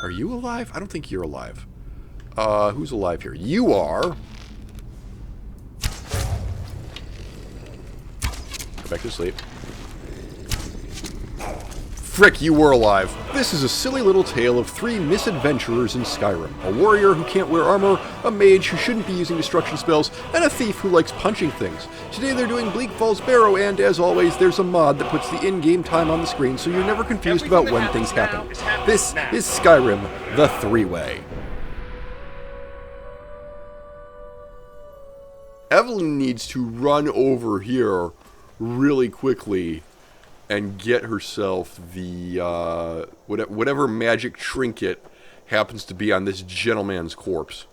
Are you alive? I don't think you're alive. Who's alive here? You are. Go back to sleep. Frick, you were alive. This is a silly little tale of 3 misadventurers in Skyrim. A warrior who can't wear armor, a mage who shouldn't be using destruction spells, and a thief who likes punching things. Today they're doing Bleak Falls Barrow, and as always, there's a mod that puts the in-game time on the screen so you're never confused about when things happen. This is Skyrim, the 3-way. Evelyn needs to run over here really quickly and get herself the, whatever magic trinket happens to be on this gentleman's corpse.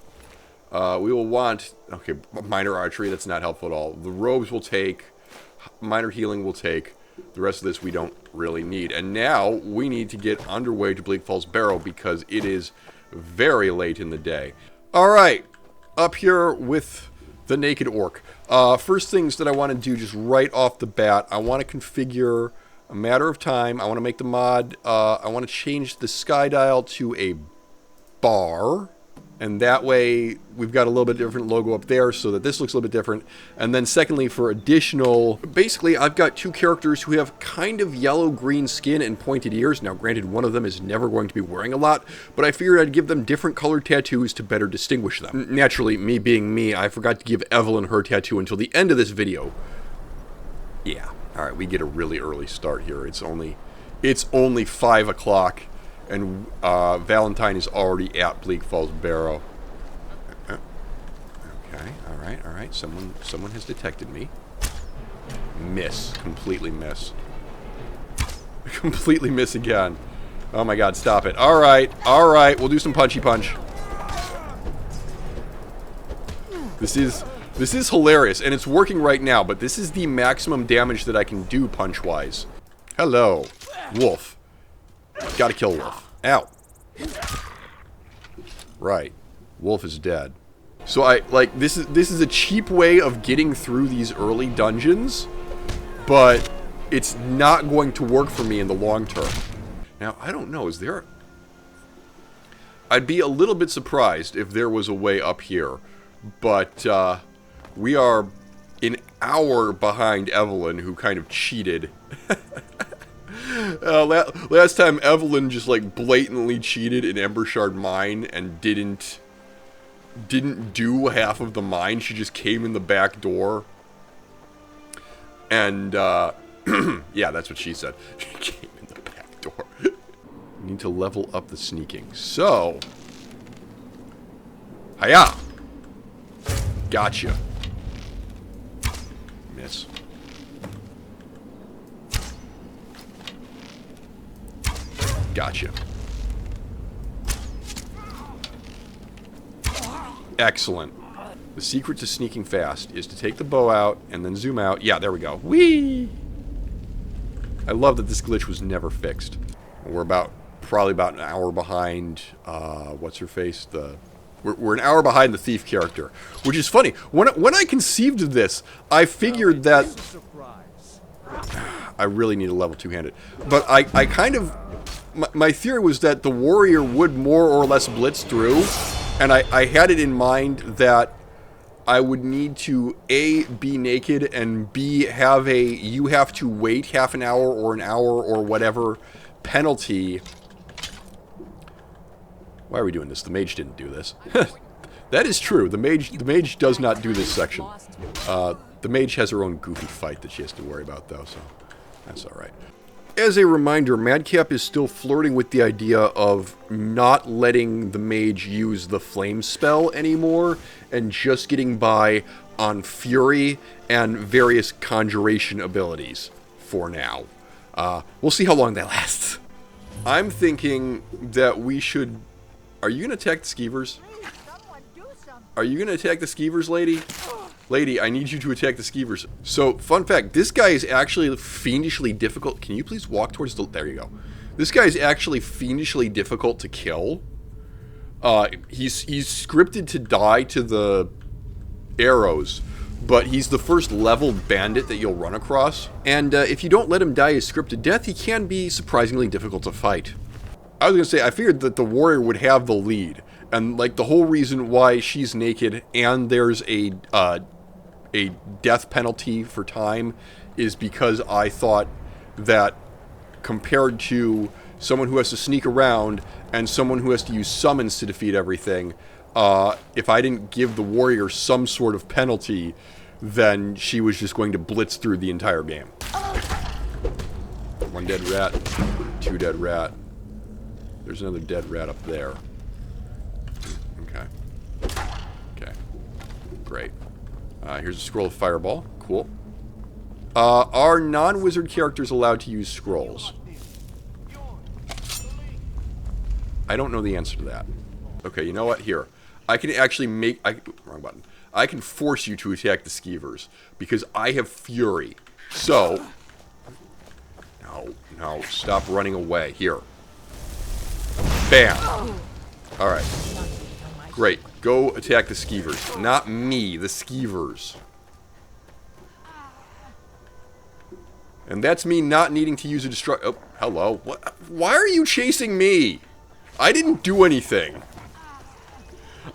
We will want, okay, minor archery, that's not helpful at all. The robes will take, minor healing will take, the rest of this we don't really need. And now, we need to get underway to Bleak Falls Barrow because it is very late in the day. Alright, up here with the naked orc. First things that I want to do just right off the bat, I want to configure a matter of time. I want to make the mod, I want to change the sky dial to a bar, and that way we've got a little bit different logo up there so that this looks a little bit different. And then secondly, for additional, basically I've got 2 characters who have kind of yellow-green skin and pointed ears. Now granted, one of them is never going to be wearing a lot, but I figured I'd give them different colored tattoos to better distinguish them. Naturally, me being me, I forgot to give Evelyn her tattoo until the end of this video. Yeah. Alright, we get a really early start here. It's only 5 o'clock, and Valentine is already at Bleak Falls Barrow. Okay, alright. Someone has detected me. Miss. Completely miss. Completely miss again. Oh my god, stop it. Alright, we'll do some punchy punch. This is hilarious, and it's working right now, but this is the maximum damage that I can do punch-wise. Hello. Wolf. Gotta kill Wolf. Ow. Right. Wolf is dead. So this is a cheap way of getting through these early dungeons, but it's not going to work for me in the long term. Now, I don't know, is there... I'd be a little bit surprised if there was a way up here, but, we are an hour behind Evelyn, who kind of cheated. Last time Evelyn just like blatantly cheated in Embershard Mine and didn't do half of the mine. She just came in the back door. And yeah, that's what she said. She came in the back door. We need to level up the sneaking. So, hiya! Gotcha. Miss. Gotcha. Excellent. The secret to sneaking fast is to take the bow out and then zoom out. Yeah, there we go. Whee! I love that this glitch was never fixed. We're probably about an hour behind, what's her face? We're an hour behind the thief character, which is funny. When I conceived of this, I figured that I really need a level 2-handed. But I kind of... My theory was that the warrior would more or less blitz through, and I had it in mind that I would need to A, be naked, and B, have a you have to wait half an hour or whatever penalty. Why are we doing this? The mage didn't do this. That is true. The mage does not do this section. The mage has her own goofy fight that she has to worry about, though, so that's alright. As a reminder, Madcap is still flirting with the idea of not letting the mage use the flame spell anymore, and just getting by on fury and various conjuration abilities for now. We'll see how long that lasts. I'm thinking that we should... Are you going to attack the skeevers? Are you going to attack the skeevers, lady? Lady, I need you to attack the skeevers. So, fun fact, this guy is actually fiendishly difficult. Can you please walk towards the... There you go. This guy is actually fiendishly difficult to kill. He's scripted to die to the arrows, but he's the first level bandit that you'll run across. And if you don't let him die his scripted death, he can be surprisingly difficult to fight. I was going to say, I figured that the warrior would have the lead. And, like, the whole reason why she's naked and there's a death penalty for time is because I thought that compared to someone who has to sneak around and someone who has to use summons to defeat everything, if I didn't give the warrior some sort of penalty, then she was just going to blitz through the entire game. One dead rat, two dead rat. There's another dead rat up there. Okay. Okay. Great. Here's a scroll of fireball. Cool. Are non-wizard characters allowed to use scrolls? I don't know the answer to that. Okay, you know what? Here. I can actually make... wrong button. I can force you to attack the skeevers, because I have fury. So... No, stop running away. Here. Bam! Alright. Great. Go attack the skeevers. Not me, the skeevers. And that's me not needing to use a destruct... Oh, hello. What? Why are you chasing me? I didn't do anything.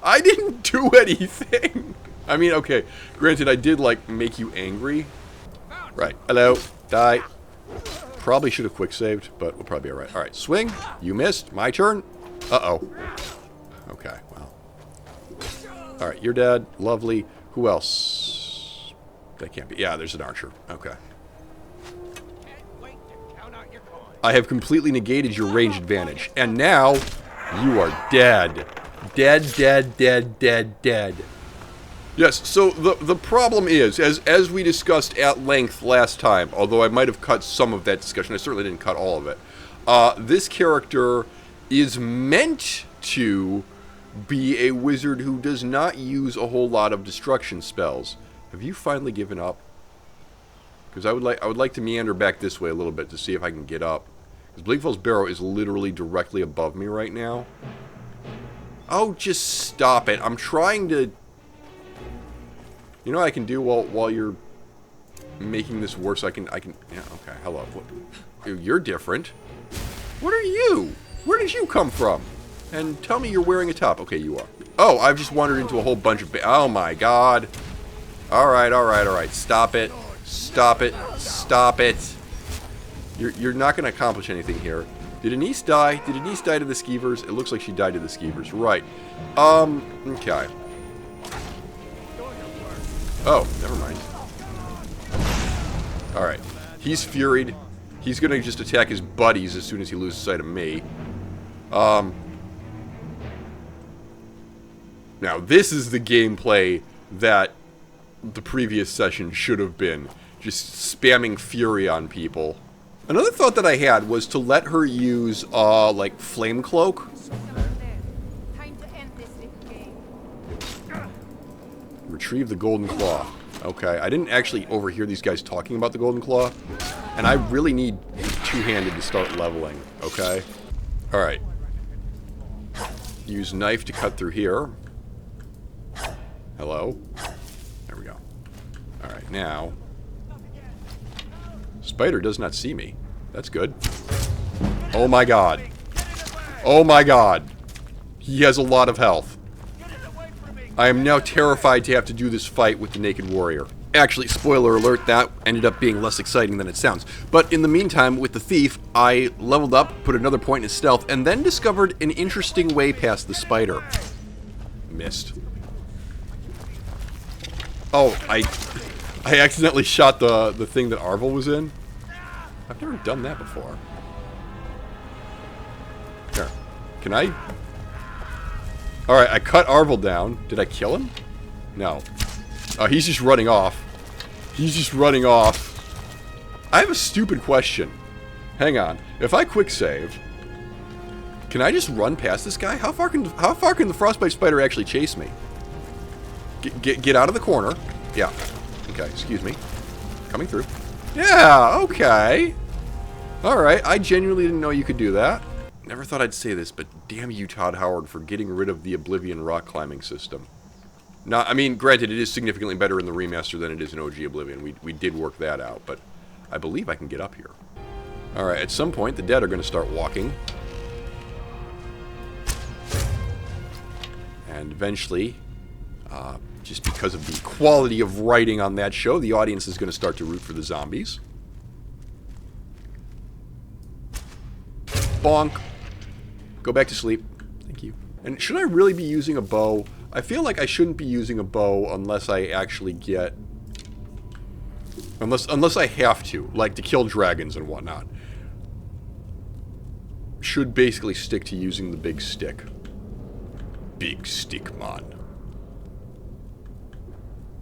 I didn't do anything. I mean, okay. Granted, I did, like, make you angry. Right. Hello. Die. Probably should have quick saved, but we'll probably be alright. Alright, swing. You missed. My turn. Uh-oh. Okay, well. Alright, you're dead. Lovely. Who else? That can't be. Yeah, there's an archer. Okay. I have completely negated your range advantage. And now, you are dead. Dead, dead, dead, dead, dead. Yes, so the problem is, as we discussed at length last time, although I might have cut some of that discussion, I certainly didn't cut all of it, this character is meant to be a wizard who does not use a whole lot of destruction spells. Have you finally given up? Because I would like to meander back this way a little bit to see if I can get up. Because Bleak's Barrow is literally directly above me right now. Oh, just stop it. I'm trying to... You know what I can do while you're making this worse? I can... Yeah, okay, hello. What, you're different. What are you? Where did you come from? And tell me you're wearing a top. Okay, you are. Oh, I've just wandered into a whole bunch of... Oh my god. Alright, alright, alright. Stop it. Stop it. Stop it. You're not going to accomplish anything here. Did Anise die? Did Anise die to the skeevers? It looks like she died to the skeevers. Right. Okay. Oh, never mind. Alright. He's furied. He's going to just attack his buddies as soon as he loses sight of me. Now, this is the gameplay that the previous session should have been. Just spamming fury on people. Another thought that I had was to let her use, like, Flame Cloak. Retrieve the Golden Claw. Okay, I didn't actually overhear these guys talking about the Golden Claw. And I really need two-handed to start leveling, okay? Alright. Use knife to cut through here. Hello? There we go. Alright, now... Spider does not see me. That's good. Oh my god. Oh my god. He has a lot of health. I am now terrified to have to do this fight with the naked warrior. Actually, spoiler alert, that ended up being less exciting than it sounds. But in the meantime, with the thief, I leveled up, put another point in his stealth, and then discovered an interesting way past the spider. Missed. Oh, I accidentally shot the thing that Arvel was in. I've never done that before. Here. Can I? Alright, I cut Arvel down. Did I kill him? No. Oh, he's just running off. He's just running off. I have a stupid question. Hang on. If I quick save, can I just run past this guy? How far can the frostbite spider actually chase me? Get out of the corner. Yeah. Okay, excuse me. Coming through. Yeah, okay. Alright, I genuinely didn't know you could do that. Never thought I'd say this, but damn you, Todd Howard, for getting rid of the Oblivion rock climbing system. Now, I mean, granted, it is significantly better in the remaster than it is in OG Oblivion. We did work that out, but I believe I can get up here. Alright, at some point, the dead are going to start walking. And eventually, just because of the quality of writing on that show, the audience is going to start to root for the zombies. Bonk. Go back to sleep. Thank you. And should I really be using a bow? I feel like I shouldn't be using a bow unless I actually get... Unless I have to, like to kill dragons and whatnot. Should basically stick to using the big stick. Big stick, man.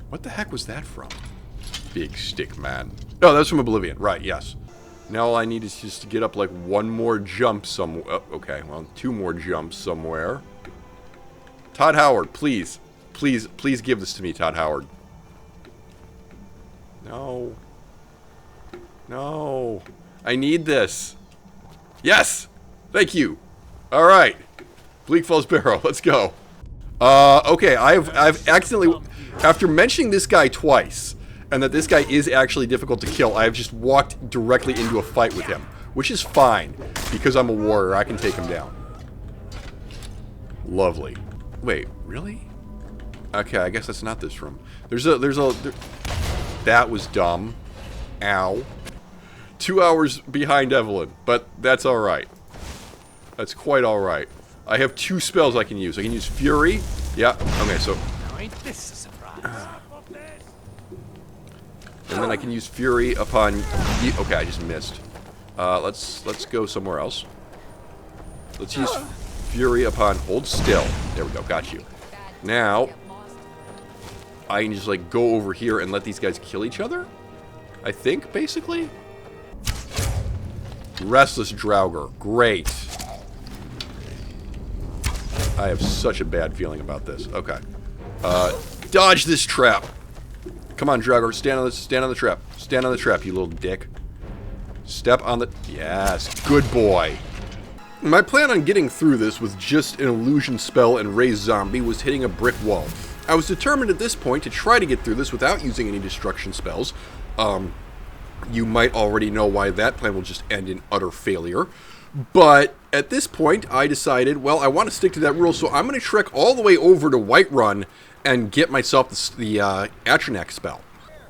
What the heck was that from? Big stick, man. Oh, that was from Oblivion. Right, yes. Now all I need is just to get up like one more jump somewhere. Oh, okay, well, 2 more jumps somewhere. Todd Howard, please. Please, please give this to me, Todd Howard. No. No. I need this. Yes! Thank you. Alright. Bleak Falls Barrow, let's go. Okay, I've accidentally... After mentioning this guy twice, and that this guy is actually difficult to kill, I have just walked directly into a fight with him. Which is fine, because I'm a warrior, I can take him down. Lovely. Wait, really? Okay, I guess that's not this room. That was dumb. Ow. 2 hours behind Evelyn, but that's alright. That's quite alright. I have 2 spells I can use. I can use Fury. Yeah, okay, so... Ain't this a surprise? And then I can use Fury upon... Okay, I just missed. Let's go somewhere else. Let's use Fury upon... Hold still. There we go, got you. Now, I can just, like, go over here and let these guys kill each other? I think, basically? Restless Draugr. Great. I have such a bad feeling about this. Okay. Dodge this trap. Come on, Draugr. Stand on the trap. Stand on the trap, you little dick. Step on the... Yes. Good boy. My plan on getting through this with just an illusion spell and raise zombie was hitting a brick wall. I was determined at this point to try to get through this without using any destruction spells. You might already know why that plan will just end in utter failure. But at this point, I decided, well, I want to stick to that rule, so I'm going to trek all the way over to Whiterun and get myself the Atronach spell.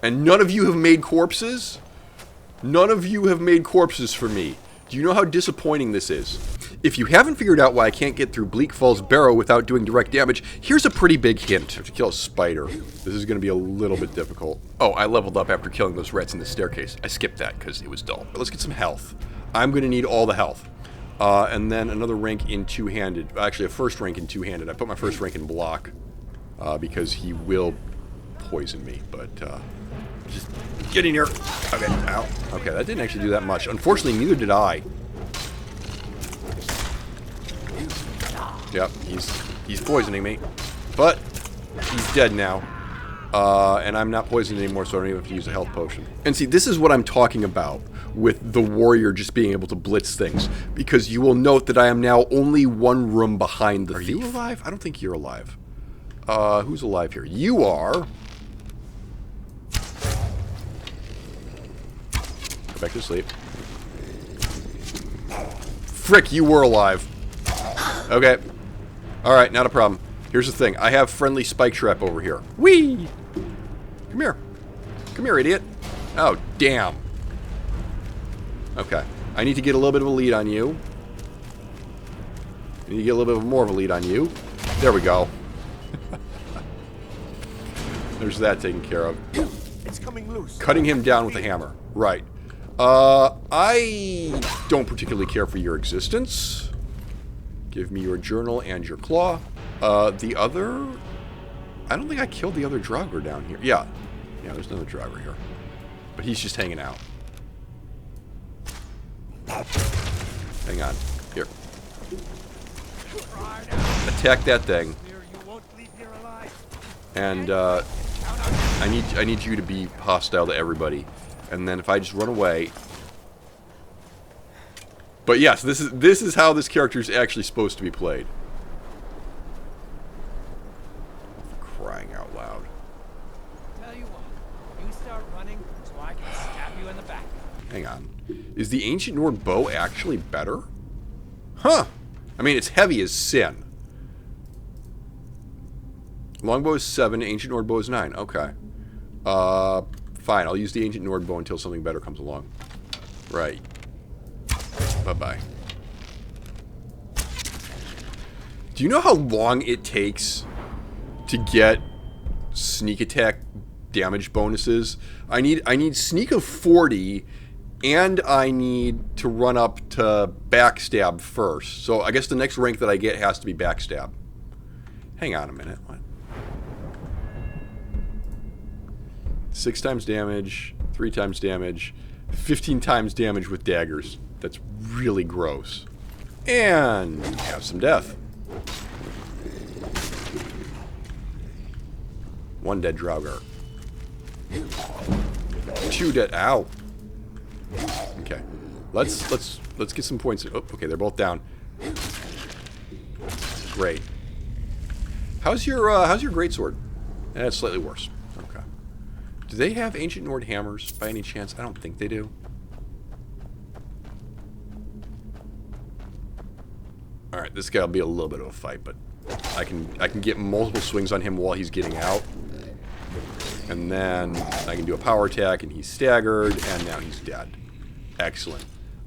And none of you have made corpses? None of you have made corpses for me. Do you know how disappointing this is? If you haven't figured out why I can't get through Bleak Falls Barrow without doing direct damage, here's a pretty big hint. I have to kill a spider. This is going to be a little bit difficult. Oh, I leveled up after killing those rats in the staircase. I skipped that because it was dull. But let's get some health. I'm going to need all the health. And then another rank in two-handed. Actually, a first rank in two-handed. I put my first rank in block because he will poison me. But just get in here. Okay, ow. Okay, that didn't actually do that much. Unfortunately, neither did I. Yep, he's poisoning me. But he's dead now. And I'm not poisoned anymore, so I don't even have to use a health potion. And see, this is what I'm talking about with the warrior just being able to blitz things. Because you will note that I am now only one room behind the thief. Are you alive? I don't think you're alive. Who's alive here? You are. Go back to sleep. Frick, you were alive. Okay. Alright, not a problem. Here's the thing. I have friendly spike trap over here. Whee! Come here. Come here, idiot. Oh, damn. Okay. I need to get a little bit of a lead on you. I need to get a little bit more of a lead on you. There we go. There's that taken care of. It's coming loose. Cutting him down with a hammer. Right. I don't particularly care for your existence. Give me your journal and your claw. The other... I don't think I killed the other Draugr down here. Yeah. Yeah, there's another Draugr here. But he's just hanging out. Hang on. Here. Attack that thing. And, I need you to be hostile to everybody. And then if I just run away... But yes, this is how this character is actually supposed to be played. Crying out loud. Tell you what, you start running so I can stab you in the back. Hang on. Is the Ancient Nord bow actually better? Huh. I mean, it's heavy as sin. Longbow is 7, Ancient Nord Bow is 9. Okay. Fine. I'll use the Ancient Nord Bow until something better comes along. Right. Bye-bye. Do you know how long it takes to get sneak attack damage bonuses? I need sneak of 40, and I need to run up to backstab first. So I guess the next rank that I get has to be backstab. Hang on a minute. What? 6 times damage, 3 times damage, 15 times damage with daggers. That's really gross. And have some death. 1 dead Draugr. 2 dead. Ow. Okay. Let's get some points. Oh, okay, they're both down. Great. How's your greatsword? It's slightly worse. Okay. Do they have Ancient Nord hammers by any chance? I don't think they do. All right, this guy will be a little bit of a fight, but I can get multiple swings on him while he's getting out. And then I can do a power attack, and he's staggered, and now he's dead. Excellent.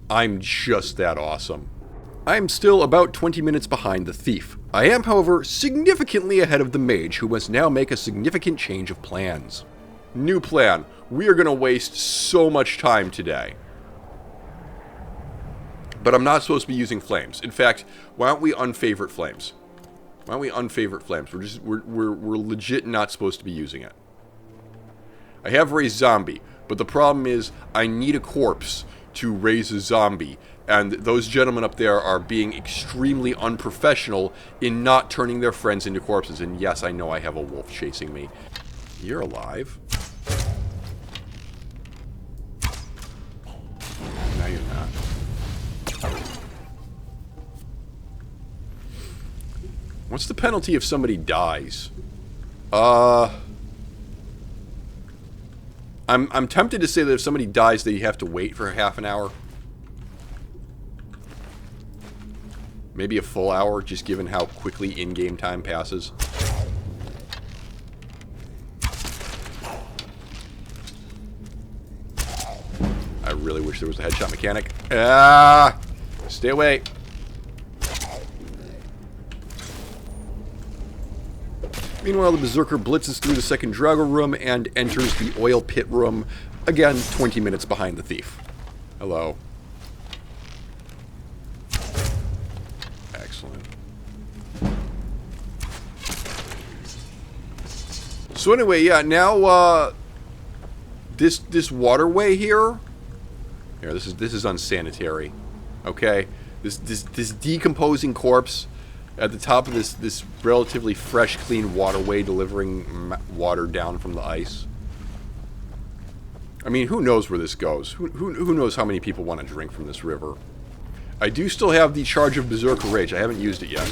I'm just that awesome. I'm still about 20 minutes behind the thief. I am, however, significantly ahead of the mage, who must now make a significant change of plans. New plan. We are going to waste so much time today. But I'm not supposed to be using flames. In fact, why don't we unfavorite flames? Why don't we unfavorite flames? We're legit not supposed to be using it. I have raised zombie, but the problem is I need a corpse to raise a zombie, and those gentlemen up there are being extremely unprofessional in not turning their friends into corpses. And yes, I know I have a wolf chasing me. You're alive. No, you're not. What's the penalty if somebody dies? I'm tempted to say that if somebody dies, they have to wait for half an hour. Maybe a full hour, just given how quickly in-game time passes. I really wish there was a headshot mechanic. Ah! Stay away. Meanwhile, the Berserker blitzes through the second Draugr room and enters the oil pit room. Again, 20 minutes behind the thief. Hello. Excellent. So anyway, yeah, now this waterway here. Here, this is unsanitary. Okay? This decomposing corpse at the top of this relatively fresh, clean waterway delivering water down from the ice. I mean, who knows where this goes? Who knows how many people want to drink from this river? I do still have the Charge of Berserker Rage. I haven't used it yet.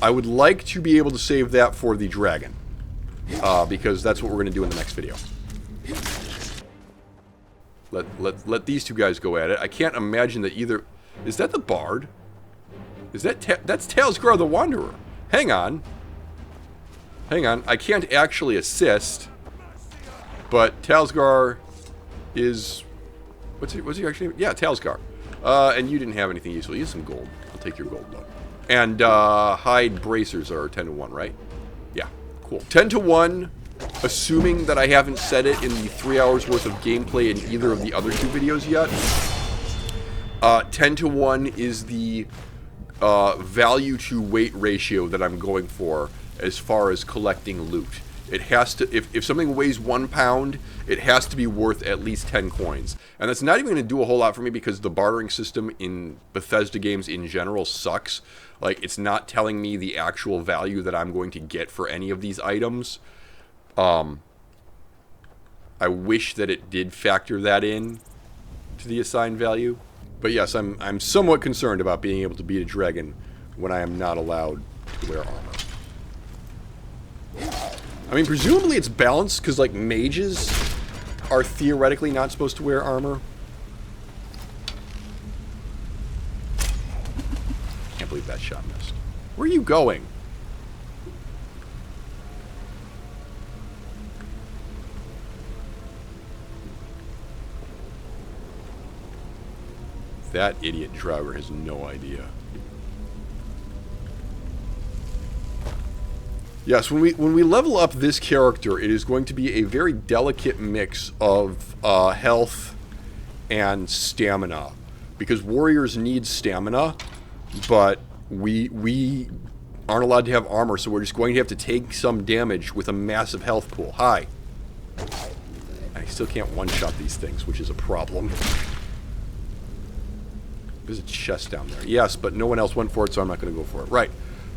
I would like to be able to save that for the dragon. Because that's what we're going to do in the next video. Let these two guys go at it. I can't imagine that either... Is that the Bard? Is that... That's Talesgar the Wanderer. Hang on. Hang on. I can't actually assist. But Talesgar is... What's he actually... Yeah, Talesgar. And you didn't have anything useful. Use some gold. I'll take your gold, though. And hide bracers are 10 to 1, right? Yeah, cool. 10 to 1, assuming that I haven't said it in the 3 hours worth of gameplay in either of the other two videos yet. 10 to 1 is the value to weight ratio that I'm going for as far as collecting loot. It has to, if something weighs 1 pound, it has to be worth at least 10 coins. And that's not even going to do a whole lot for me because the bartering system in Bethesda games in general sucks. Like, it's not telling me the actual value that I'm going to get for any of these items. I wish that it did factor that in to the assigned value. But yes, I'm somewhat concerned about being able to beat a dragon when I am not allowed to wear armor. I mean, presumably it's balanced, because, like, mages are theoretically not supposed to wear armor. Can't believe that shot missed. Where are you going? That idiot Draugr has no idea. Yes, when we level up this character, it is going to be a very delicate mix of health and stamina, because warriors need stamina, but we aren't allowed to have armor, so we're just going to have to take some damage with a massive health pool. Hi. I still can't one-shot these things, which is a problem. There's a chest down there. Yes, but no one else went for it, so I'm not going to go for it. Right.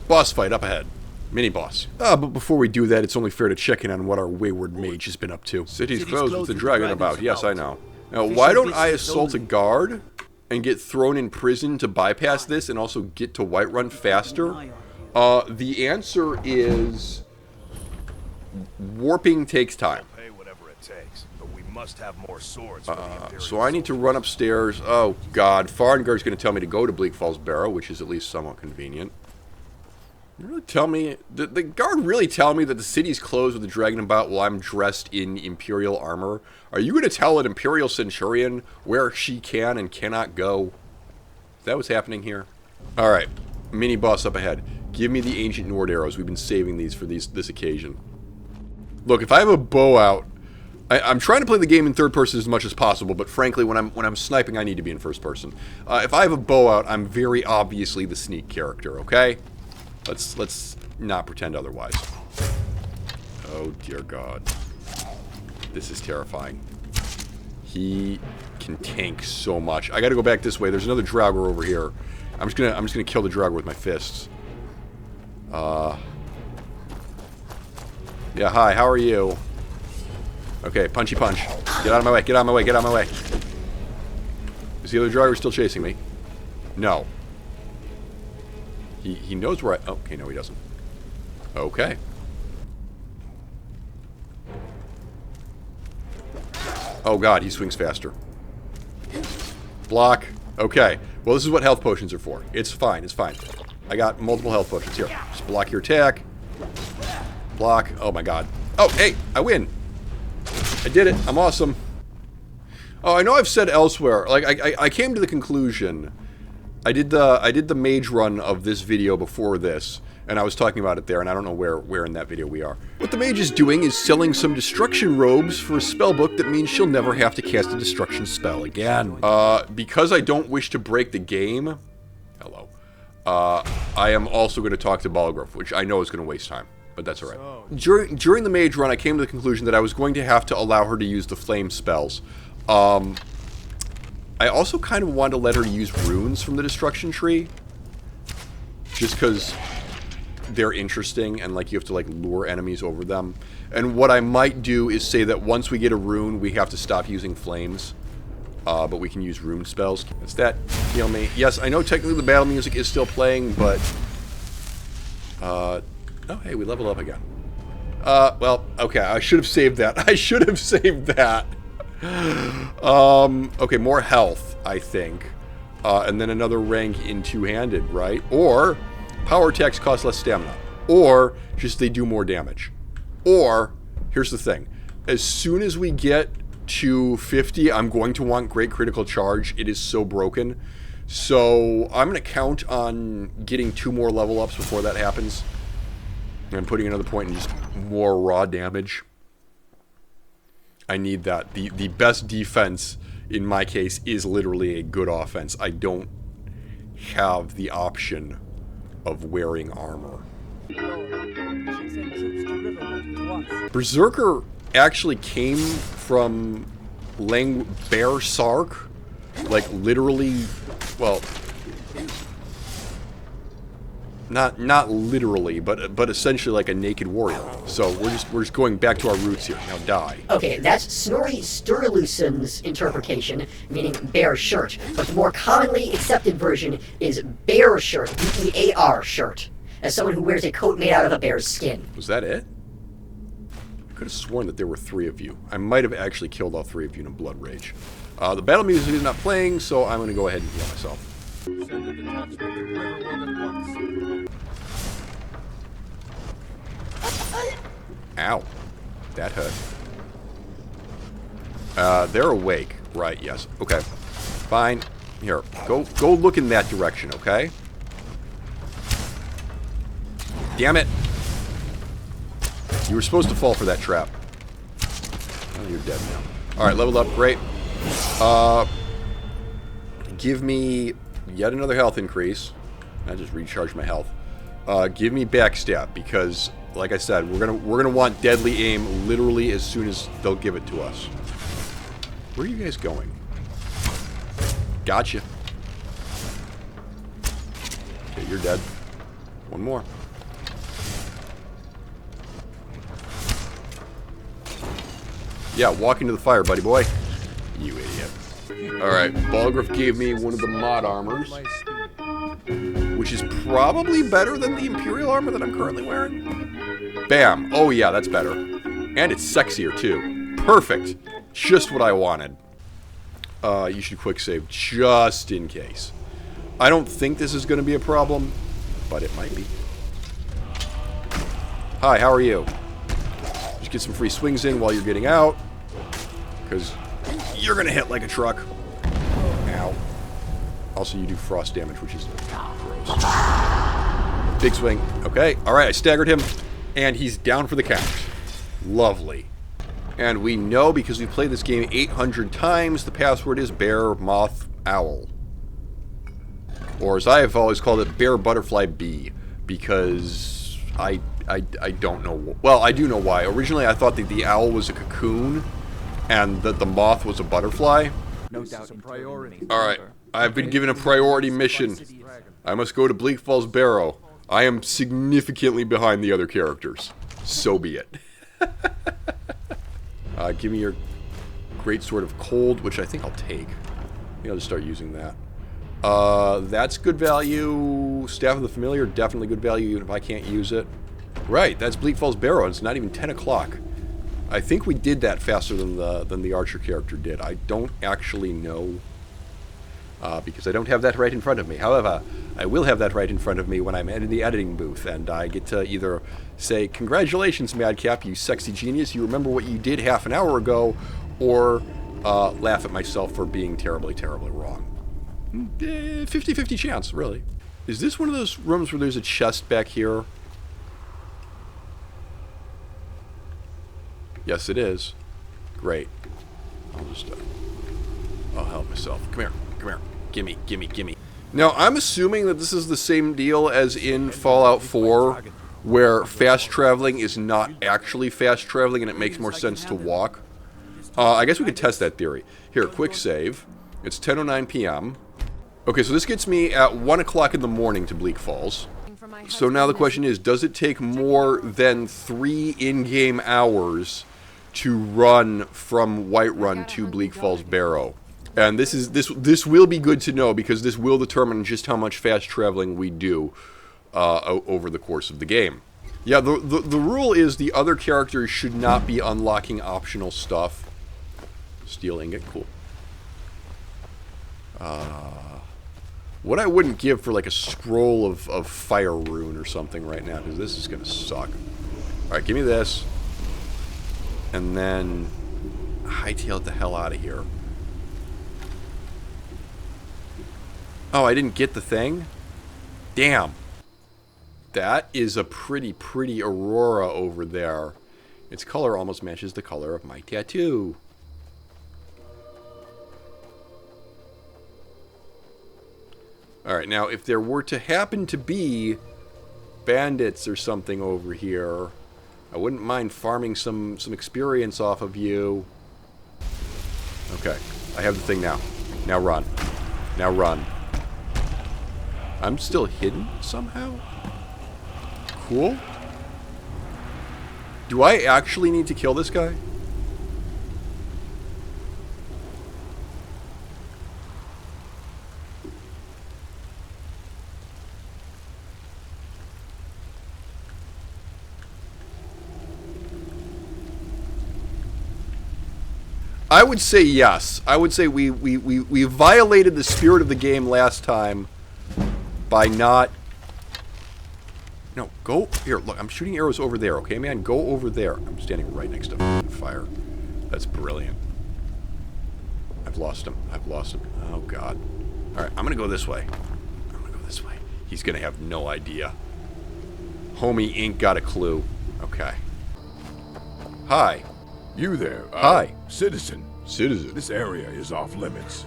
Boss fight up ahead. Mini-boss. But before we do that, it's only fair to check in on what our wayward mage has been up to. City's closed with the dragon about. Yes, I know. Now, why don't I assault a guard and get thrown in prison to bypass this and also get to Whiterun faster? The answer is warping takes time. Pay whatever it takes, but we must have more swords. So I need to run upstairs. Oh, God. Farngard's going to tell me to go to Bleak Falls Barrow, which is at least somewhat convenient. You really tell me... The guard really tell me that the city's closed with the dragon about while I'm dressed in Imperial armor? Are you going to tell an Imperial Centurion where she can and cannot go? Is that what's happening here? Alright. Mini-boss up ahead. Give me the ancient Nord arrows. We've been saving these for this occasion. Look, if I have a bow out... I'm trying to play the game in third person as much as possible, but frankly, when I'm sniping, I need to be in first person. If I have a bow out, I'm very obviously the sneak character, okay? Let's not pretend otherwise. Oh dear God. This is terrifying. He can tank so much. I gotta go back this way. There's another Draugr over here. I'm just gonna kill the Draugr with my fists. Yeah, hi, how are you? Okay, punchy punch. Get out of my way, get out of my way, get out of my way. Is the other Draugr still chasing me? No. He knows where I... Oh, okay, no he doesn't. Okay. Oh God, he swings faster. Block. Okay. Well, this is what health potions are for. It's fine, it's fine. I got multiple health potions here. Just block your attack. Block. Oh my God. Oh, hey, I win. I did it. I'm awesome. Oh, I know I've said elsewhere. Like, I came to the conclusion... I did the mage run of this video before this, and I was talking about it there, and I don't know where in that video we are. What the mage is doing is selling some destruction robes for a spellbook that means she'll never have to cast a destruction spell again. Because I don't wish to break the game, hello, I am also going to talk to Balgrove, which I know is going to waste time, but that's alright. During the mage run, I came to the conclusion that I was going to have to allow her to use the flame spells. I also kind of wanted to let her use runes from the destruction tree. Just because they're interesting and like you have to like lure enemies over them. And what I might do is say that once we get a rune, we have to stop using flames. But we can use rune spells. Does that heal me? Yes, I know technically the battle music is still playing, but... oh, hey, we leveled up again. Well, okay, I should have saved that. I should have saved that. Okay, more health, I think. And then another rank in two-handed, right? Or power attacks cost less stamina. Or just they do more damage. Or, here's the thing. As soon as we get to 50, I'm going to want great critical charge. It is so broken. So, I'm going to count on getting 2 more level ups before that happens. And putting another point in just more raw damage. I need that. The best defense, in my case, is literally a good offense. I don't have the option of wearing armor. Berserker actually came from Bear Sark. Like, literally, well... Not literally, but essentially like a naked warrior. So we're just going back to our roots here. Now die. Okay, that's Snorri Sturluson's interpretation, meaning bear shirt. But the more commonly accepted version is bear shirt, B-E-A-R shirt, as someone who wears a coat made out of a bear's skin. Was that it? I could have sworn that there were 3 of you. I might have actually killed all 3 of you in a blood rage. The battle music is not playing, so I'm going to go ahead and heal myself. Send a detachment to Riverwood at once. Ow. That hurt. They're awake. Right, yes. Okay. Fine. Here. Go look in that direction, okay? Damn it. You were supposed to fall for that trap. Oh, you're dead now. Alright, leveled up. Great. Give me yet another health increase. I just recharge my health. Give me backstab, because, like I said, we're gonna want deadly aim literally as soon as they'll give it to us. Where are you guys going? Gotcha. Okay, you're dead. One more. Yeah, walk into the fire, buddy boy. You idiot. Alright, Balgruuf gave me one of the mod armors, which is probably better than the Imperial armor that I'm currently wearing. Bam. Oh yeah, that's better. And it's sexier too. Perfect. Just what I wanted. You should quick save just in case. I don't think this is going to be a problem, but it might be. Hi, how are you? Just get some free swings in while you're getting out, because you're going to hit like a truck. Ow. Also, you do frost damage, which is gross. Big swing. Okay. Alright, I staggered him, and he's down for the count. Lovely. And we know, because we played this game 800 times, the password is bear, moth, owl. Or as I have always called it, bear, butterfly, bee. Because I don't know. Well, I do know why. Originally, I thought that the owl was a cocoon, and that the moth was a butterfly. No doubt in priority. Alright, I've been given a priority mission. I must go to Bleak Falls Barrow. I am significantly behind the other characters. So be it. Give me your Great Sword of Cold, which I think I'll take. Maybe I'll just start using that. That's good value. Staff of the Familiar, definitely good value, even if I can't use it. Right, that's Bleak Falls Barrow, and it's not even 10 o'clock. I think we did that faster than the Archer character did. I don't actually know, because I don't have that right in front of me. However, I will have that right in front of me when I'm in the editing booth, and I get to either say, "Congratulations, Madcap, you sexy genius, you remember what you did half an hour ago," or laugh at myself for being terribly, terribly wrong. 50-50 chance, really. Is this one of those rooms where there's a chest back here? Yes, it is. Great. I'll just, I'll help myself. Come here. Come here. Gimme, gimme, gimme. Now, I'm assuming that this is the same deal as in Fallout 4, where fast traveling is not actually fast traveling and it makes more sense to walk. I guess we could test that theory. Here, quick save. It's 10:09 p.m. Okay, so this gets me at 1 o'clock in the morning to Bleak Falls. So now the question is, does it take more than 3 in-game hours to run from Whiterun to Bleak Falls Barrow? And this will be good to know, because this will determine just how much fast traveling we do over the course of the game. Yeah, the rule is the other characters should not be unlocking optional stuff. Steel ingot, cool. What I wouldn't give for like a scroll of fire rune or something right now, because this is gonna suck. Alright, give me this. And then hightail it the hell out of here. Oh, I didn't get the thing? Damn. That is a pretty aurora over there. Its color almost matches the color of my tattoo. Alright, now if there were to happen to be bandits or something over here, I wouldn't mind farming some experience off of you. Okay, I have the thing now. Now run. Now run. I'm still hidden somehow? Cool. Do I actually need to kill this guy? I would say yes. I would say we violated the spirit of the game last time by not... No, go... Here, look, I'm shooting arrows over there, okay, man? Go over there. I'm standing right next to fire. That's brilliant. I've lost him. I've lost him. Oh, God. Alright, I'm gonna go this way. I'm gonna go this way. He's gonna have no idea. Homie ain't got a clue. Okay. Hi. You there. Hi. Citizen. Citizen. This area is off limits.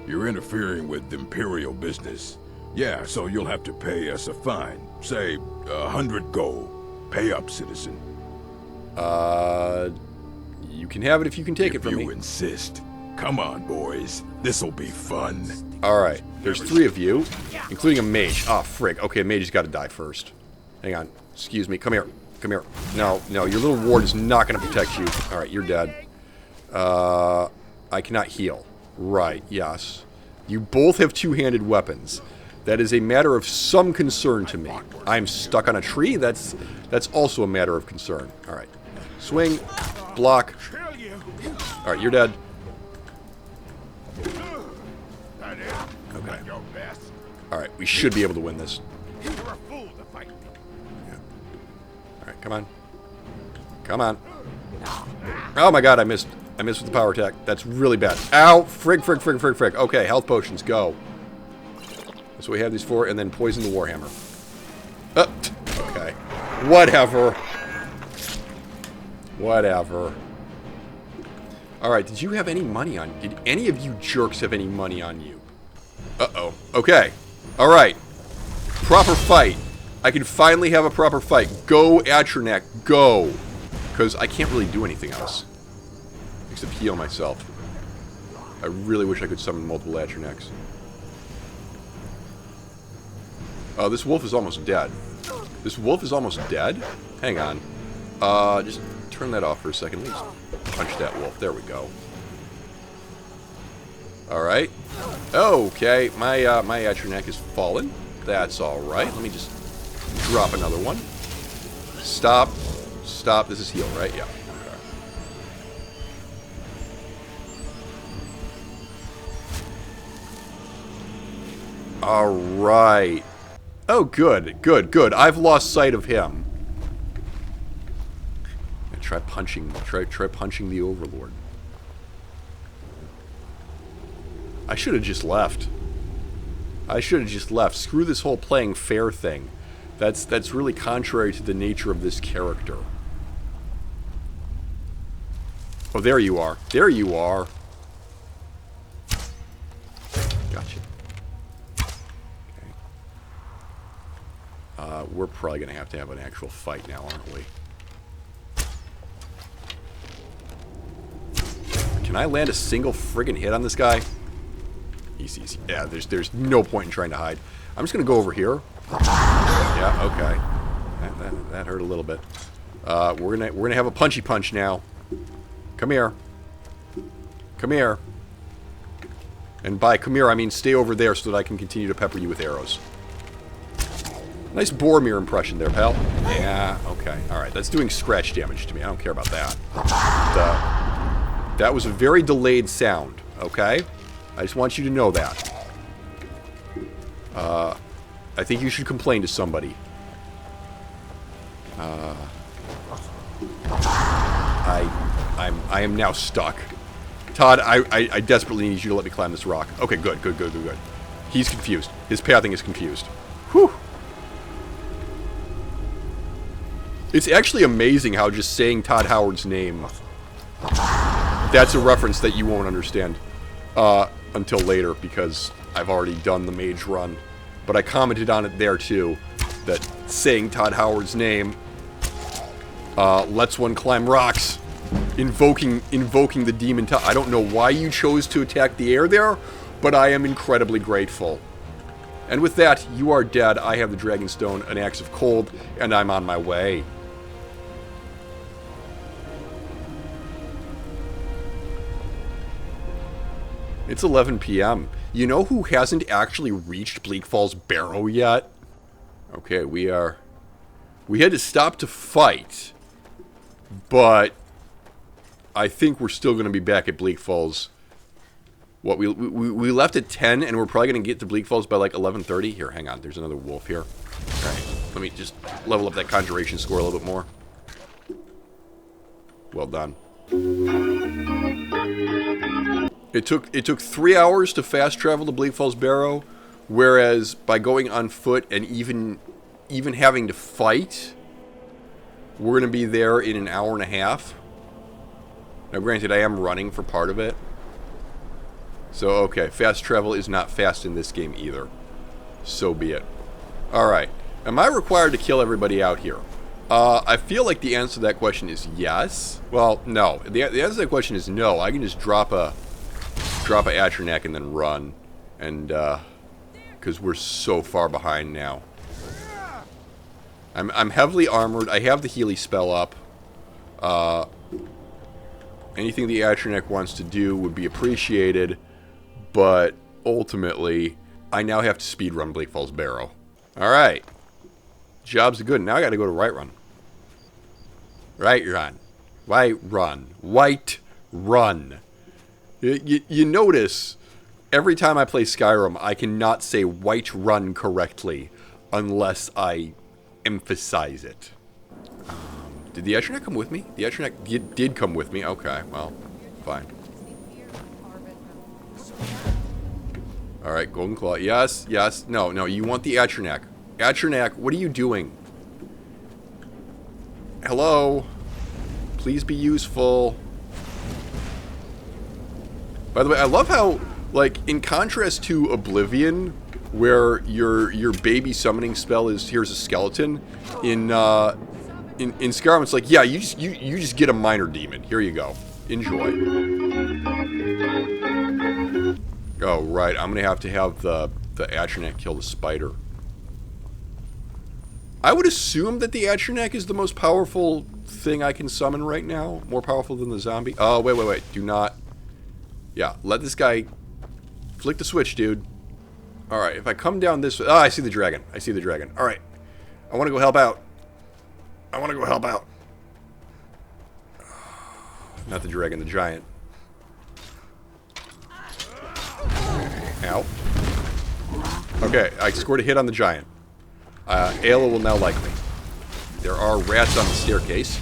You're interfering with Imperial business. Yeah, so you'll have to pay us a fine. Say, 100 gold. Pay up, citizen. You can have it if you can take it from If me. you insist. Come on, boys. This'll be fun. Alright, there's 3 of you, including a mage. Oh, frig. Okay, mage has got to die first. Hang on. Excuse me. Come here. Come here. No, no, your little ward is not going to protect you. Alright, you're dead. I cannot heal. Right, yes. You both have two-handed weapons. That is a matter of some concern to me. I'm stuck on a tree. That's also a matter of concern. Alright. Swing. Block. Alright, you're dead. Okay. Alright, we should be able to win this. You're a fool to fight. Alright, come on. Come on. Oh my god, I missed. I missed with the power attack. That's really bad. Ow! Frig, frig, frig, frig, frig. Okay, health potions, go. That's what we have these for, and then poison the Warhammer. Okay. Whatever. Whatever. Alright, did you have any money on... Did any of you jerks have any money on you? Uh-oh. Okay. Alright. Proper fight. I can finally have a proper fight. Go, Atronak, go. Because I can't really do anything else. Except heal myself. I really wish I could summon multiple Atronachs. Oh, this wolf is almost dead. This wolf is almost dead? Hang on. Just turn that off for a second. Let me just punch that wolf. There we go. Alright. Okay, my Atronach is fallen. That's alright. Let me just drop another one. Stop. Stop. This is heal, right? Yeah. Okay. Alright. Oh, good. Good, good. I've lost sight of him. Try punching the Overlord. I should have just left. I should have just left. Screw this whole playing fair thing. That's really contrary to the nature of this character. Oh, there you are. There you are. Gotcha. Okay. We're probably going to have an actual fight now, aren't we? Can I land a single friggin' hit on this guy? Easy, easy. Yeah, there's no point in trying to hide. I'm just gonna go over here. Yeah, okay. That hurt a little bit. We're gonna have a punchy punch now. Come here. Come here. And by come here, I mean stay over there so that I can continue to pepper you with arrows. Nice Boromir impression there, pal. Yeah, okay. Alright, that's doing scratch damage to me. I don't care about that. That was a very delayed sound, okay? I just want you to know that. I think you should complain to somebody. I am now stuck. Todd, I desperately need you to let me climb this rock. Okay, good, good, good, good, good. He's confused. His pathing is confused. Whew. It's actually amazing how just saying Todd Howard's name... That's a reference that you won't understand until later, because I've already done the mage run. But I commented on it there, too, that saying Todd Howard's name lets one climb rocks, invoking the demon Todd. I don't know why you chose to attack the air there, but I am incredibly grateful. And with that, you are dead. I have the Dragonstone, an Axe of Cold, and I'm on my way. It's 11 p.m. You know who hasn't actually reached Bleak Falls Barrow yet? Okay, we had to stop to fight, but I think we're still going to be back at Bleak Falls. What, we left at 10, and we're probably going to get to Bleak Falls by like 11:30. Here, hang on. There's another wolf here. All right, let me just level up that conjuration score a little bit more. Well done. It took 3 hours to fast travel to Bleak Falls Barrow, whereas by going on foot and even having to fight, we're going to be there in an hour and a half. Now, granted, I am running for part of it. So, okay, fast travel is not fast in this game either. So be it. Alright, am I required to kill everybody out here? I feel like the answer to that question is yes. Well, no. The answer to that question is no. I can just drop a Atronach and then run. And, because we're so far behind now. I'm heavily armored. I have the Healy spell up. Anything the Atronach wants to do would be appreciated. But ultimately, I now have to speedrun Bleak Falls Barrow. Alright. Job's good. Now I gotta go to Right Run. Right Run. White Run. White Run. You notice, every time I play Skyrim, I cannot say White Run correctly unless I emphasize it. Did the Atronach come with me? The Atronach did come with me. Okay, well, fine. Alright, Golden Claw. Yes, yes. No, no, you want the Atronach. Atronach, what are you doing? Hello? Please be useful. By the way, I love how, like, in contrast to Oblivion, where your baby summoning spell is, here's a skeleton, in Skyrim, it's like, yeah, you just get a minor demon. Here you go. Enjoy. Oh, right. I'm going to have the Atronach kill the spider. I would assume that the Atronach is the most powerful thing I can summon right now. More powerful than the zombie. Oh, wait. Do not. Yeah, let this guy flick the switch, dude. Alright, if I come down this way. Oh, I see the dragon. Alright. I want to go help out. Not the dragon, the giant. Ow. Okay, I scored a hit on the giant. Ayla will now like me. There are rats on the staircase.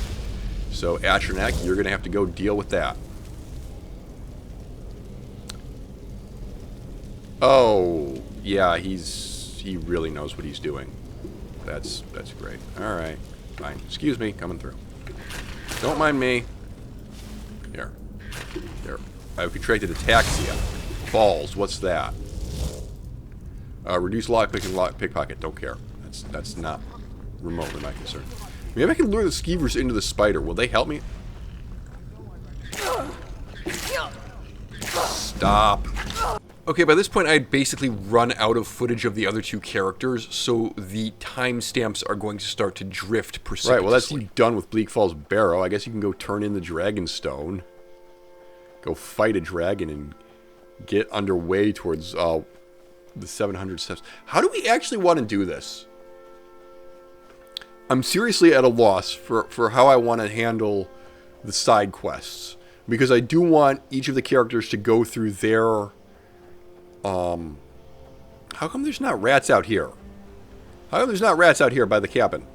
So, Atronach, you're going to have to go deal with that. Oh, yeah, he really knows what he's doing. That's great. Alright, fine. Excuse me, coming through. Don't mind me. Here. There. I've contracted ataxia. Balls, what's that? Reduce lockpick and pickpocket. Don't care. That's not remotely my concern. Maybe I can lure the skeevers into the spider. Will they help me? Stop. Okay, by this point I had basically run out of footage of the other two characters, so the timestamps are going to start to drift precipitously. Right, well that's you done with Bleak Falls Barrow. I guess you can go turn in the Dragonstone. Go fight a dragon and get underway towards the 700 steps. How do we actually want to do this? I'm seriously at a loss for how I want to handle the side quests. Because I do want each of the characters to go through their... how come there's not rats out here? How come there's not rats out here by the cabin?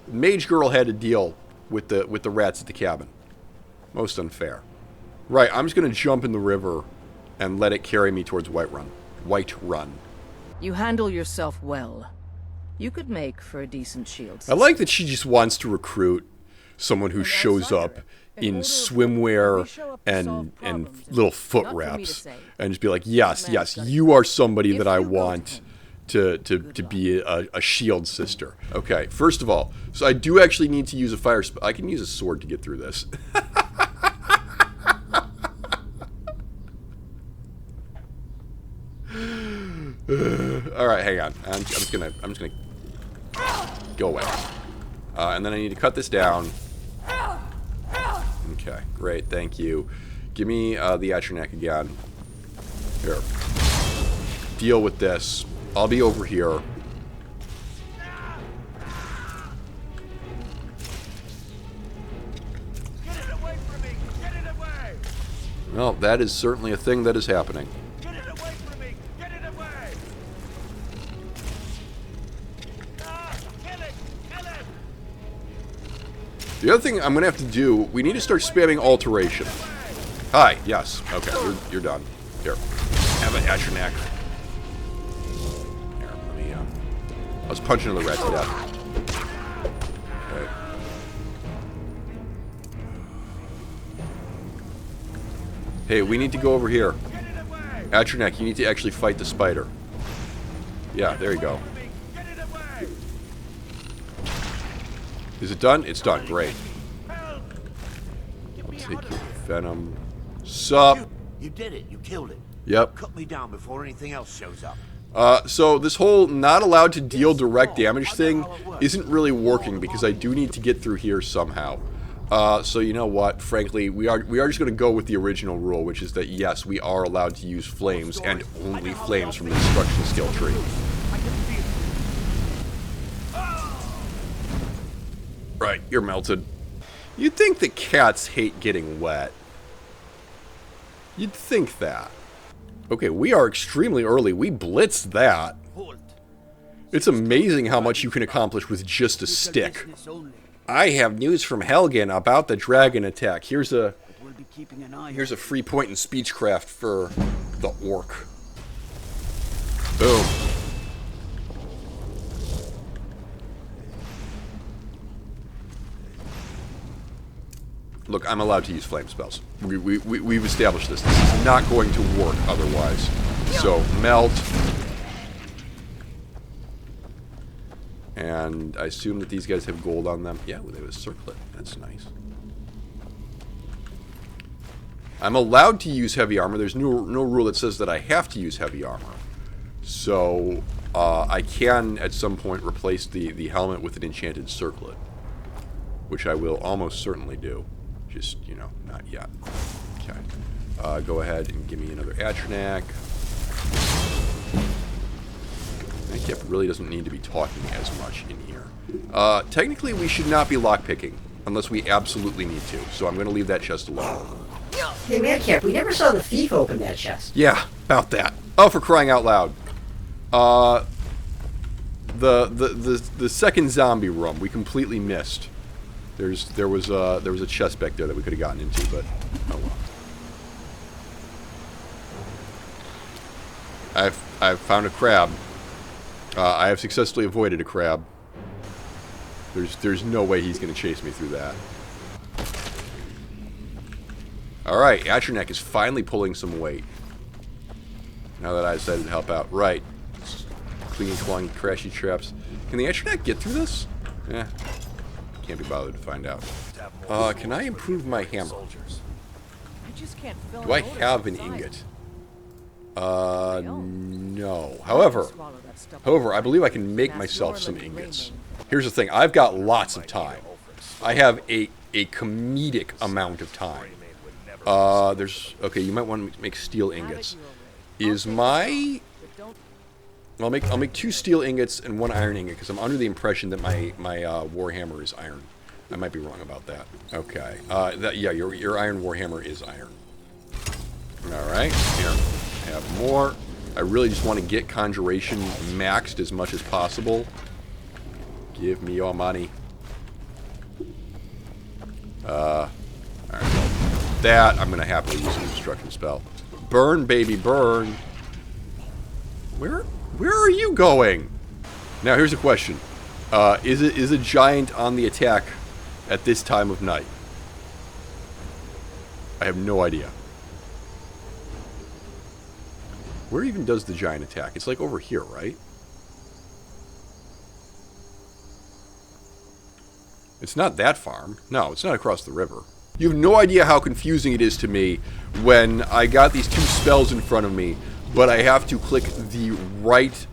Mage Girl had to deal with the rats at the cabin. Most unfair. Right, I'm just going to jump in the river and let it carry me towards White Run. White Run. You handle yourself well. You could make for a decent shield. I like that she just wants to recruit someone who shows up in swimwear and little foot wraps and just be like, yes, you are somebody that I want to be a shield sister. Okay, first of all, so I do actually need to use a fire spell. I can use a sword to get through this. Alright, hang on. I'm just gonna go away. And then I need to cut this down. Okay, great, thank you. Give me the Atronach again. Here. Deal with this. I'll be over here. Well, that is certainly a thing that is happening. Get it away from me! Get it away! Ah, kill it! Kill it! The other thing I'm going to have to do, we need to start spamming alteration. Hi, yes. Okay, you're done. Here. Have an Atronac. Here, let me, I was punching the rat to death. Okay. Hey, we need to go over here. Atronac, you need to actually fight the spider. Yeah, there you go. Is it done? It's done. Great. I'll take your venom. Sup? You did it. You killed it. Yep. Cut me down before anything else shows up. So this whole not allowed to deal direct damage thing isn't really working because I do need to get through here somehow. So you know what? Frankly, we are just going to go with the original rule, which is that yes, we are allowed to use flames and only flames from the destruction skill tree. Right, you're melted. You'd think that cats hate getting wet. You'd think that. Okay, we are extremely early. We blitzed that. It's amazing how much you can accomplish with just a stick. I have news from Helgen about the dragon attack. Here's a free point in speechcraft for the orc. Boom. Look, I'm allowed to use flame spells. We've established this. This is not going to work otherwise. So, melt. And I assume that these guys have gold on them. Yeah, well, they have a circlet. That's nice. I'm allowed to use heavy armor. There's no rule that says that I have to use heavy armor. So, I can, at some point, replace the helmet with an enchanted circlet. Which I will almost certainly do. Just, you know, not yet. Okay. Go ahead and give me another Atronac. That cap really doesn't need to be talking as much in here. Technically, we should not be lockpicking, unless we absolutely need to. So I'm going to leave that chest alone. Hey, Madcap, we never saw the thief open that chest. Yeah, about that. Oh, for crying out loud. The second zombie room, we completely missed. There was a chest back there that we could have gotten into, but oh well. I've found a crab. I have successfully avoided a crab. There's no way he's going to chase me through that. All right, Atronac is finally pulling some weight. Now that I decided to help out, right? Clean, clawing, crashy traps. Can the Atronac get through this? Eh. Can't be bothered to find out. Can I improve my hammer? Do I have an ingot? No. However, I believe I can make myself some ingots. Here's the thing. I've got lots of time. I have a comedic amount of time. Okay, you might want to make steel ingots. I'll make 2 steel ingots and 1 iron ingot because I'm under the impression that my warhammer is iron. I might be wrong about that. Okay. Yeah, your iron warhammer is iron. All right. Here, have more. I really just want to get conjuration maxed as much as possible. Give me your money. All right. Well, that I'm gonna happily use an destruction spell. Burn, baby, burn. Where are you going? Now here's a question: is a giant on the attack at this time of night? I have no idea. Where even does the giant attack? It's like over here, right? It's not that far. No, it's not across the river. You have no idea how confusing it is to me when I got these 2 spells in front of me, but I have to click the right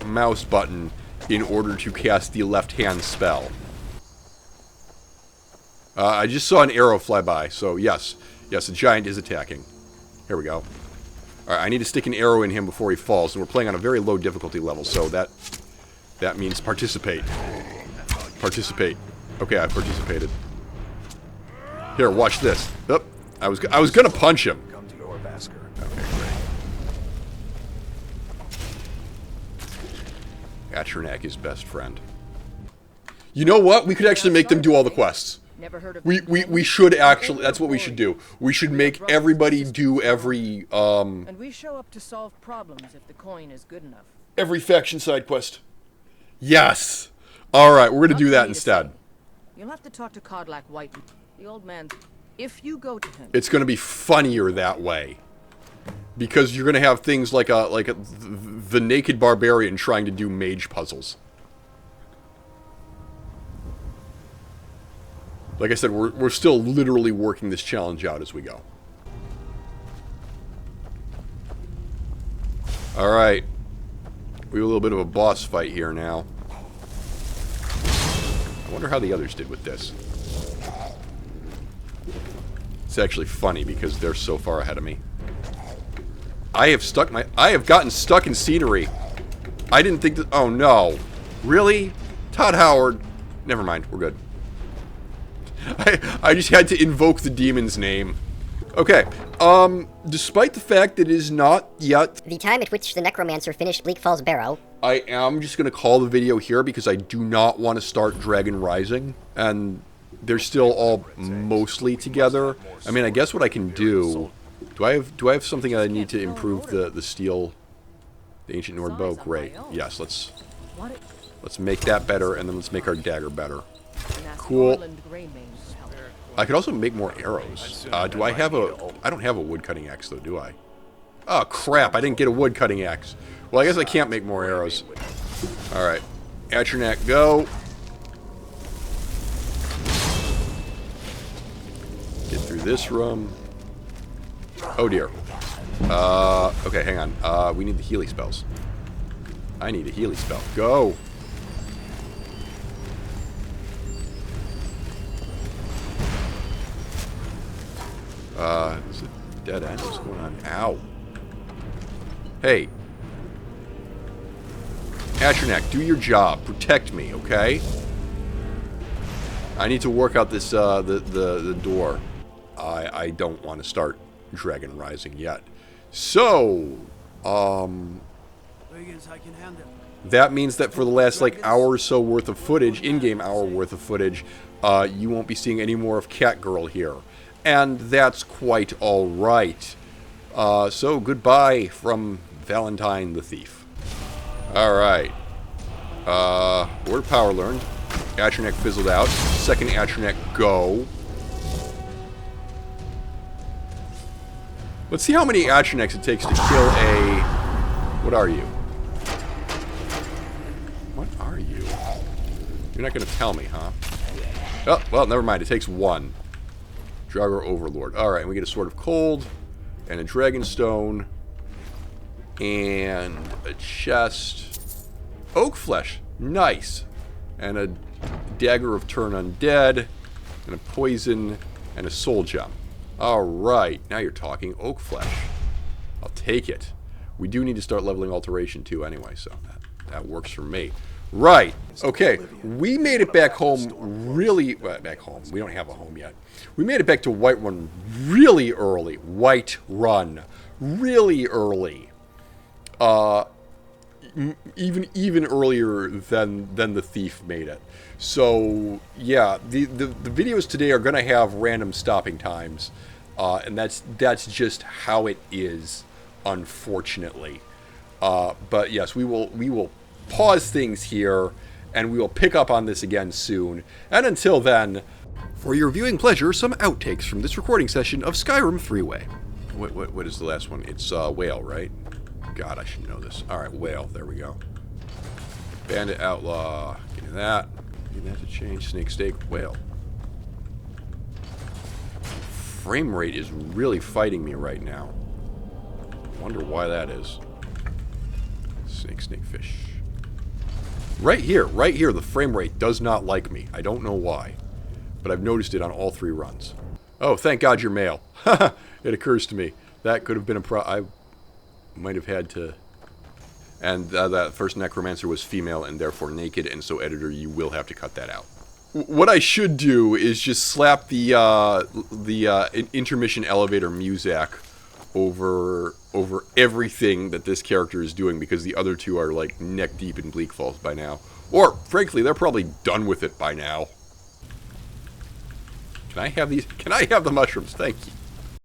mouse button in order to cast the left-hand spell. I just saw an arrow fly by, so yes, a giant is attacking. Here we go. Alright, I need to stick an arrow in him before he falls, and we're playing on a very low difficulty level, so that means participate. Participate. Okay, I participated. Here, watch this. Oh, I was gonna punch him. Atronach is best friend. You know what? We could actually make them do all the quests. Never heard of We should actually, that's what we should do. We should make everybody do every, And we show up to solve problems if the coin is good enough. every faction side quest. Yes! Alright, we're gonna do that instead. You'll have to talk to Codlac White, the old man. If you go to him, It's gonna be funnier that way. Because you're gonna have things like the naked barbarian trying to do mage puzzles. Like I said, we're still literally working this challenge out as we go. Alright. We have a little bit of a boss fight here now. I wonder how the others did with this. It's actually funny because they're so far ahead of me. I have gotten stuck in scenery. I didn't think that. Oh no. Really? Todd Howard. Never mind, we're good. I just had to invoke the demon's name. Okay. Despite the fact that it is not yet The time at which the necromancer finished Bleak Falls Barrow. I am just going to call the video here because I do not want to start Dragon Rising. And they're still all mostly together. I mean, I guess what I can do... Do I have something that I need to improve the steel... The Ancient Nord bow? Great. Yes, let's make that better, and then let's make our dagger better. Cool. I could also make more arrows. Do I have a... I don't have a wood cutting axe, though, do I? Oh, crap. I didn't get a wood cutting axe. Well, I guess I can't make more arrows. Alright. Atronach, go. Get through this room. Oh, dear. Okay, hang on. We need the Healy spells. I need a Healy spell. Go! Is it dead end? What's going on? Ow. Hey. Atronach, do your job. Protect me, okay? I need to work out this, the door. I don't want to start Dragon Rising yet. So, that means that for the last, like, hour or so worth of footage, in-game hour worth of footage, you won't be seeing any more of Catgirl here. And that's quite alright. So, goodbye from Valentine the Thief. Alright. Word of power learned. Atronach fizzled out. Second Atronach, go. Let's see how many Atronachs it takes to kill a... What are you? What are you? You're not going to tell me, huh? Oh, well, never mind. It takes one. Draugr Overlord. Alright, and we get a Sword of Cold, and a Dragonstone, and a chest. Oak Flesh. Nice. And a Dagger of Turn Undead, and a Poison, and a Soul Gem. Alright, now you're talking. Oak Flesh. I'll take it. We do need to start leveling Alteration too anyway, so that works for me. Right. Okay, we made it back home really... Well, back home. We don't have a home yet. We made it back to Whiterun really early. Whiterun. Really early. Even earlier than the thief made it. So, yeah, the videos today are going to have random stopping times. And that's just how it is, unfortunately. But yes, we will pause things here, and we will pick up on this again soon. And until then, for your viewing pleasure, some outtakes from this recording session of Skyrim 3-Way. What is the last one? It's Whale, right? God, I should know this. Alright, Whale, there we go. Bandit Outlaw, give me that. Need that to change. Snake Steak, Whale. Frame rate is really fighting me right now. Wonder why that is. Snake Fish. Right here, the frame rate does not like me. I don't know why. But I've noticed it on all 3 runs. Oh, thank God you're male. It occurs to me. That could have been I might have had to... And that first necromancer was female and therefore naked, and so editor, you will have to cut that out. What I should do is just slap the intermission elevator music over over everything that this character is doing because the other two are like neck deep in Bleak Falls by now. Or, frankly, they're probably done with it by now. Can I have these? Can I have the mushrooms? Thank you.